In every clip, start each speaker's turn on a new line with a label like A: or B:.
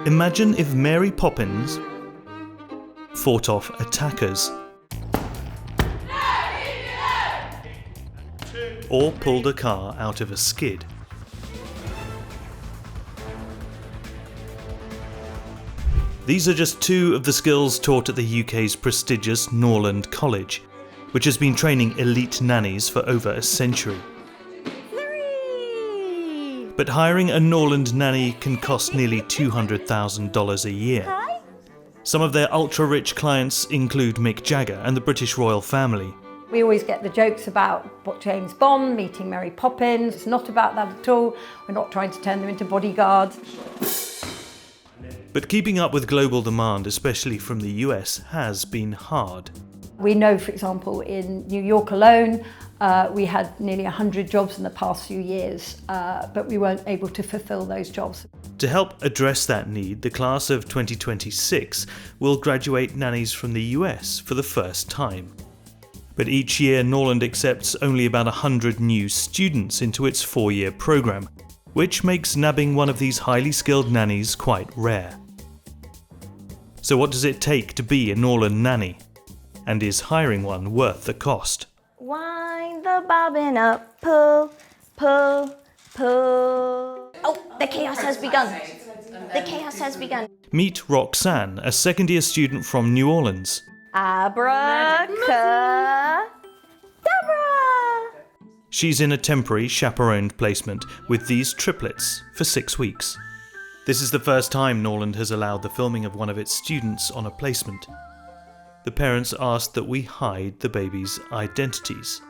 A: Imagine if Mary Poppins fought off attackers. Or pulled a car out of a skid. These are just two of the skills taught at the UK's prestigious Norland College, which has been training elite nannies for over a century. But hiring a Norland nanny can cost nearly $200,000 a year. Some of their ultra-rich clients include Mick Jagger and the British royal family.
B: We always get the jokes about James Bond meeting Mary Poppins. It's not about that at all. We're not trying to turn them into bodyguards.
A: But keeping up with global demand, especially from the US, has been hard.
B: We know, for example, in New York alone, we had nearly 100 jobs in the past few years, but we weren't able to fulfill those jobs.
A: To help address that need, the class of 2026 will graduate nannies from the US for the first time. But each year, Norland accepts only about 100 new students into its 4-year programme, which makes nabbing one of these highly skilled nannies quite rare. So what does it take to be a Norland nanny? And is hiring one worth the cost?
C: Wind the bobbin up, pull, pull, pull. Oh, the chaos has begun. The chaos has begun.
A: Meet Roxanne, a second-year student from New Orleans.
C: Abracadabra.
A: She's in a temporary chaperoned placement with these triplets for 6 weeks. This is the first time Norland has allowed the filming of one of its students on a placement. The parents asked that we hide the babies' identities.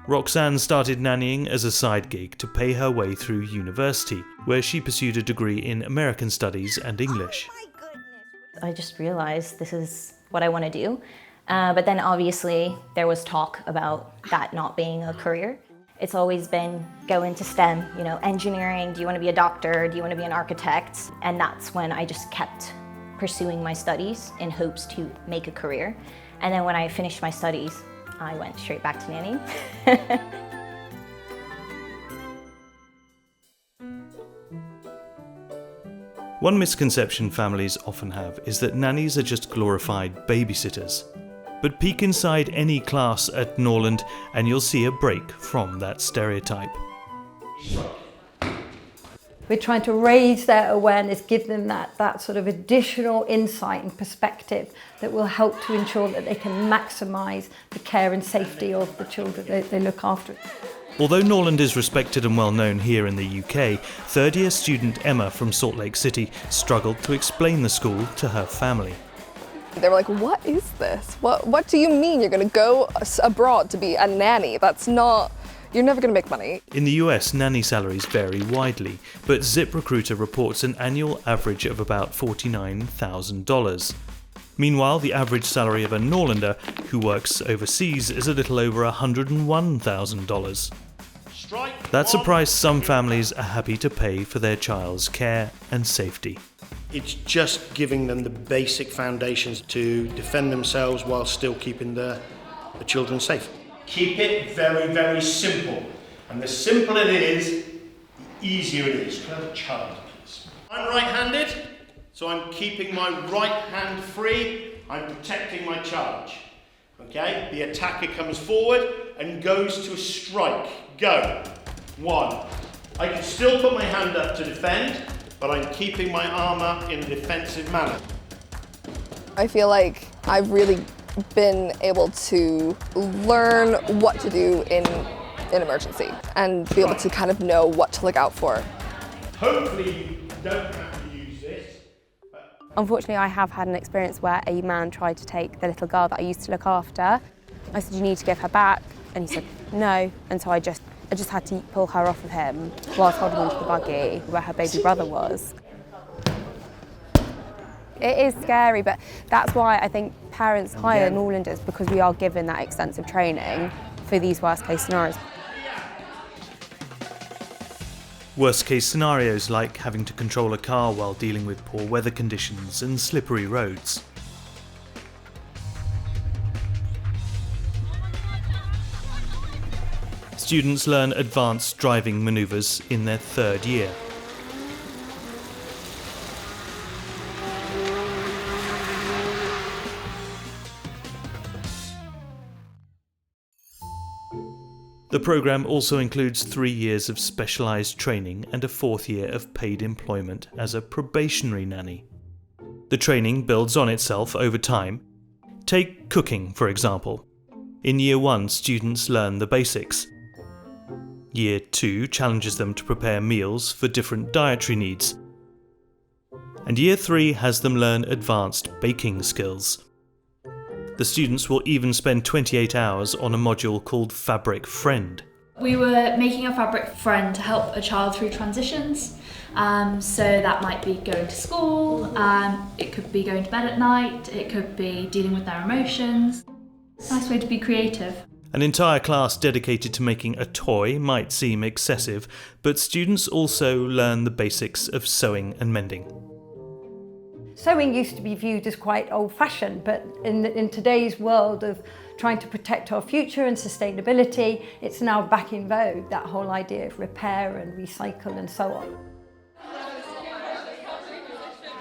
A: Roxanne started nannying as a side gig to pay her way through university, where she pursued a degree in American Studies and English.
C: I just realized this is what I want to do. But then obviously there was talk about that not being a career. It's always been go into STEM, engineering, do you want to be a doctor, do you want to be an architect? And that's when I just kept pursuing my studies in hopes to make a career. And then when I finished my studies, I went straight back to nannying.
A: One misconception families often have is that nannies are just glorified babysitters. But peek inside any class at Norland and you'll see a break from that stereotype.
B: We're trying to raise their awareness, give them that sort of additional insight and perspective that will help to ensure that they can maximise the care and safety of the children they look after.
A: Although Norland is respected and well known here in the UK, third-year student Emma from Salt Lake City struggled to explain the school to her family.
D: They were like, what is this? What do you mean you're going to go abroad to be a nanny? That's not... You're never going to make money.
A: In the US, nanny salaries vary widely, but ZipRecruiter reports an annual average of about $49,000. Meanwhile, the average salary of a Norlander who works overseas is a little over $101,000. That's a price some families are happy to pay for their child's care and safety.
E: It's just giving them the basic foundations to defend themselves while still keeping the children safe. Keep it very, very simple. And the simpler it is, the easier it is. Can I have a child, please? I'm right-handed, so I'm keeping my right hand free. I'm protecting my charge. Okay? The attacker comes forward and goes to a strike. Go. 1. I can still put my hand up to defend, but I'm keeping my armour in a defensive manner.
D: I feel like I've really been able to learn what to do in an emergency and be able to kind of know what to look out for.
E: Hopefully you don't have to use this.
F: Unfortunately, I have had an experience where a man tried to take the little girl that I used to look after. I said, you need to give her back, and he said, no, and so I just had to pull her off of him whilst holding onto the buggy where her baby brother was. It is scary, but that's why I think parents hire Norlanders, because we are given that extensive training for these worst case scenarios.
A: Worst case scenarios like having to control a car while dealing with poor weather conditions and slippery roads. Students learn advanced driving manoeuvres in their third year. The programme also includes 3 years of specialised training and a 4th year of paid employment as a probationary nanny. The training builds on itself over time. Take cooking, for example. In Year 1, students learn the basics. Year 2 challenges them to prepare meals for different dietary needs. And Year 3 has them learn advanced baking skills. The students will even spend 28 hours on a module called Fabric Friend.
G: We were making a fabric friend to help a child through transitions. So that might be going to school, it could be going to bed at night, it could be dealing with their emotions. Nice way to be creative.
A: An entire class dedicated to making a toy might seem excessive, but students also learn the basics of sewing and mending.
B: Sewing used to be viewed as quite old-fashioned, but in today's world of trying to protect our future and sustainability, it's now back in vogue, that whole idea of repair and recycle and so on.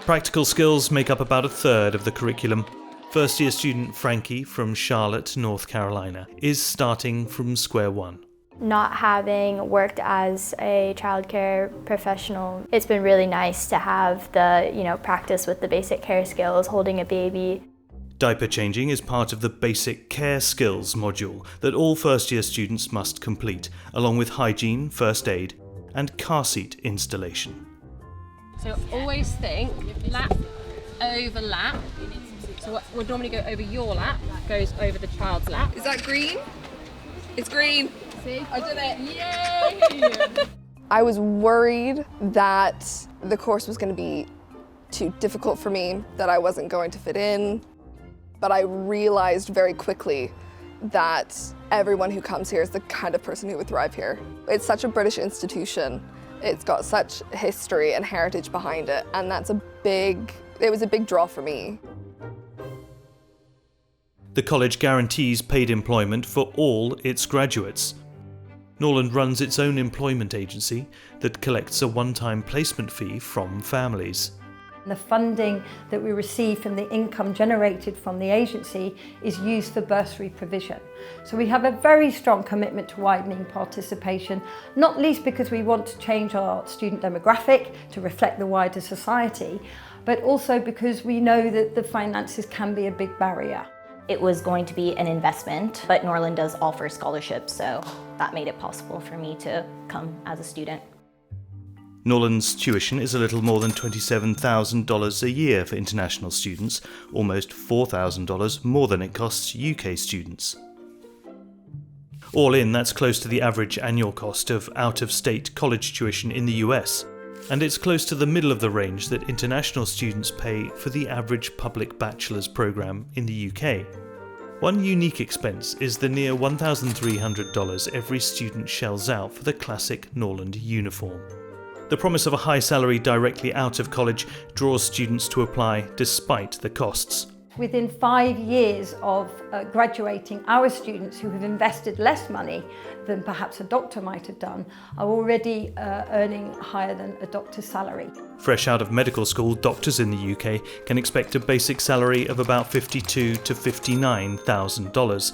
A: Practical skills make up about a third of the curriculum. First-year student Frankie from Charlotte, North Carolina, is starting from square one.
H: Not having worked as a childcare professional, it's been really nice to have the, practice with the basic care skills, holding a baby.
A: Diaper changing is part of the Basic Care Skills module that all first-year students must complete, along with hygiene, first aid, and car seat installation.
I: So always think lap over lap. So what would normally go over your lap goes over the child's lap.
D: Is that green? It's green.
I: See? I did it. Yay!
D: I was worried that the course was going to be too difficult for me, that I wasn't going to fit in. But I realized very quickly that everyone who comes here is the kind of person who would thrive here. It's such a British institution. It's got such history and heritage behind it, and it was a big draw for me.
A: The college guarantees paid employment for all its graduates. Norland runs its own employment agency that collects a one-time placement fee from families.
B: The funding that we receive from the income generated from the agency is used for bursary provision. So we have a very strong commitment to widening participation, not least because we want to change our student demographic to reflect the wider society, but also because we know that the finances can be a big barrier.
C: It was going to be an investment, but Norland does offer scholarships, so that made it possible for me to come as a student.
A: Norland's tuition is a little more than $27,000 a year for international students, almost $4,000 more than it costs UK students. All in, that's close to the average annual cost of out-of-state college tuition in the US, and it's close to the middle of the range that international students pay for the average public bachelor's programme in the UK. One unique expense is the near $1,300 every student shells out for the classic Norland uniform. The promise of a high salary directly out of college draws students to apply despite the costs.
B: Within 5 years of graduating, our students who have invested less money than perhaps a doctor might have done are already earning higher than a doctor's salary.
A: Fresh out of medical school, doctors in the UK can expect a basic salary of about $52,000 to $59,000.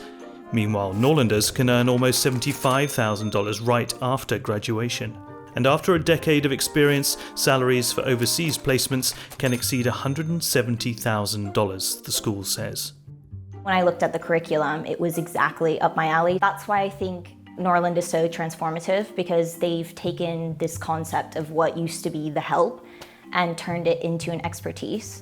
A: Meanwhile, Norlanders can earn almost $75,000 right after graduation. And after a decade of experience, salaries for overseas placements can exceed $170,000, the school says.
C: When I looked at the curriculum, it was exactly up my alley. That's why I think Norland is so transformative, because they've taken this concept of what used to be the help and turned it into an expertise.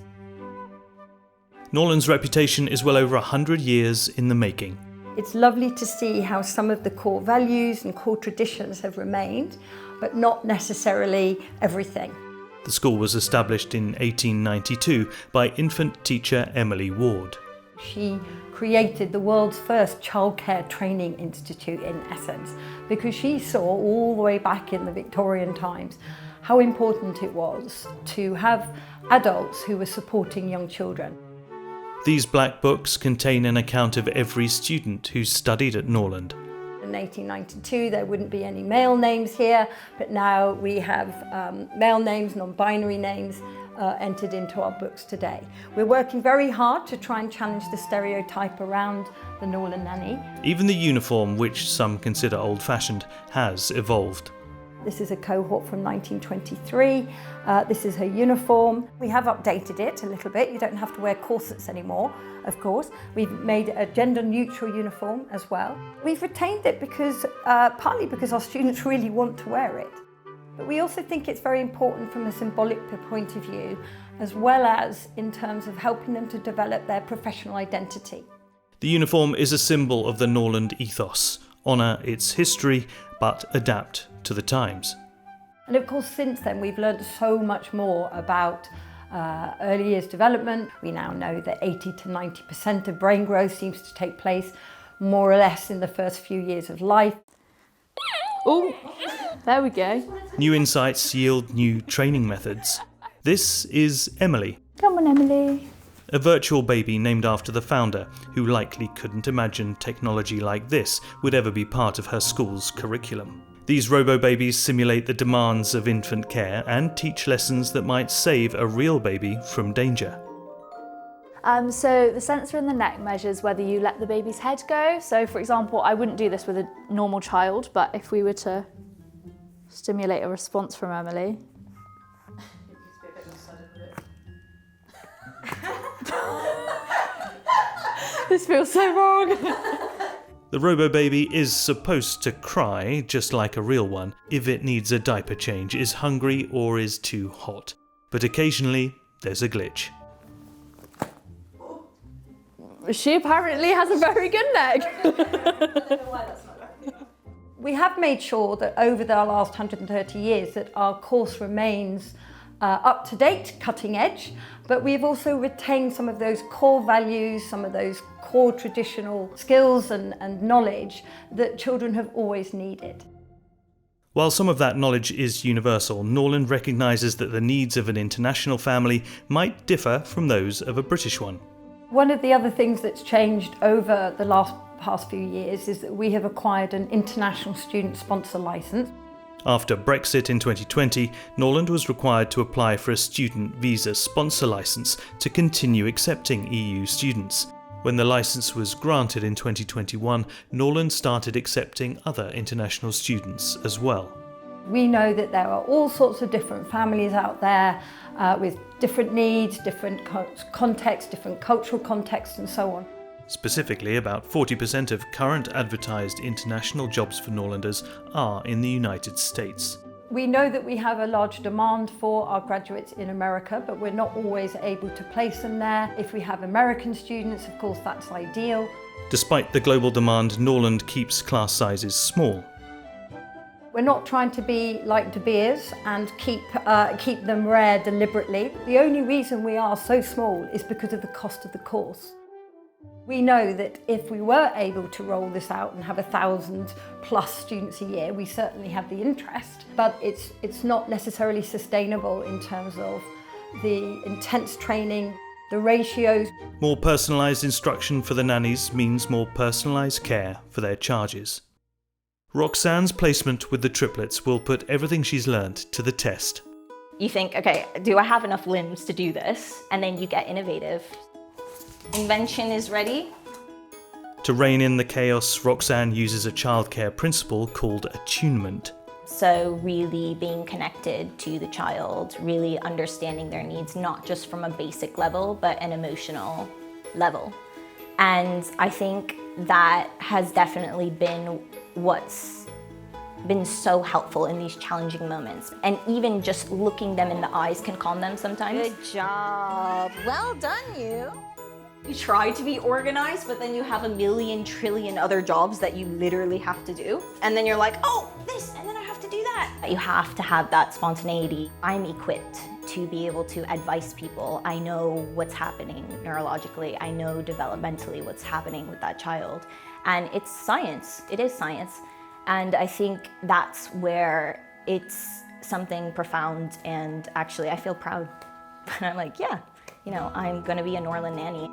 A: Norland's reputation is well over 100 years in the making.
B: It's lovely to see how some of the core values and core traditions have remained, but not necessarily everything.
A: The school was established in 1892 by infant teacher Emily Ward.
B: She created the world's first childcare training institute in essence, because she saw all the way back in the Victorian times how important it was to have adults who were supporting young children.
A: These black books contain an account of every student who studied at Norland.
B: in 1892, there wouldn't be any male names here, but now we have male names, non-binary names entered into our books today. We're working very hard to try and challenge the stereotype around the Norland nanny.
A: Even the uniform, which some consider old-fashioned, has evolved.
B: This is a cohort from 1923. This is her uniform. We have updated it a little bit. You don't have to wear corsets anymore, of course. We've made a gender-neutral uniform as well. We've retained it because, partly because our students really want to wear it. But we also think it's very important from a symbolic point of view, as well as in terms of helping them to develop their professional identity.
A: The uniform is a symbol of the Norland ethos. Honour its history, but adapt to the times.
B: And of course, since then, we've learned so much more about early years development. We now know that 80 to 90% of brain growth seems to take place more or less in the first few years of life.
J: Oh, there we go.
A: New insights yield new training methods. This is Emily.
J: Come on, Emily.
A: A virtual baby named after the founder, who likely couldn't imagine technology like this would ever be part of her school's curriculum. These robo-babies simulate the demands of infant care and teach lessons that might save a real baby from danger.
J: So the sensor in the neck measures whether you let the baby's head go. So for example, I wouldn't do this with a normal child, but if we were to stimulate a response from Emily. This feels so wrong.
A: The robo-baby is supposed to cry, just like a real one, if it needs a diaper change, is hungry or is too hot. But occasionally, there's a glitch.
J: She apparently has a very good neck.
B: We have made sure that over the last 130 years that our course remains up to date, cutting edge, but we've also retained some of those core values, some of those core traditional skills and knowledge that children have always needed.
A: While some of that knowledge is universal, Norland recognises that the needs of an international family might differ from those of a British one.
B: One of the other things that's changed over the past few years is that we have acquired an international student sponsor licence.
A: After Brexit in 2020, Norland was required to apply for a student visa sponsor licence to continue accepting EU students. When the licence was granted in 2021, Norland started accepting other international students as well.
B: We know that there are all sorts of different families out there with different needs, different contexts, different cultural contexts and so on.
A: Specifically, about 40% of current advertised international jobs for Norlanders are in the United States.
B: We know that we have a large demand for our graduates in America, but we're not always able to place them there. If we have American students, of course, that's ideal.
A: Despite the global demand, Norland keeps class sizes small.
B: We're not trying to be like De Beers and keep them rare deliberately. The only reason we are so small is because of the cost of the course. We know that if we were able to roll this out and have 1,000+ students a year, we certainly have the interest, but it's not necessarily sustainable in terms of the intense training, the ratios.
A: More personalised instruction for the nannies means more personalised care for their charges. Roxanne's placement with the triplets will put everything she's learned to the test.
C: You think, okay, do I have enough limbs to do this? And then you get innovative. Invention is ready.
A: To rein in the chaos, Roxanne uses a childcare principle called attunement.
C: So really being connected to the child, really understanding their needs, not just from a basic level, but an emotional level. And I think that has definitely been what's been so helpful in these challenging moments. And even just looking them in the eyes can calm them sometimes. Good job. Well done, you. You try to be organized, but then you have a million trillion other jobs that you literally have to do. And then you're like, oh, this, and then I have to do that. You have to have that spontaneity. I'm equipped to be able to advise people. I know what's happening neurologically. I know developmentally what's happening with that child. And it's science. It is science. And I think that's where it's something profound, and actually I feel proud. And I'm like, yeah, you know, I'm gonna be a Norland nanny.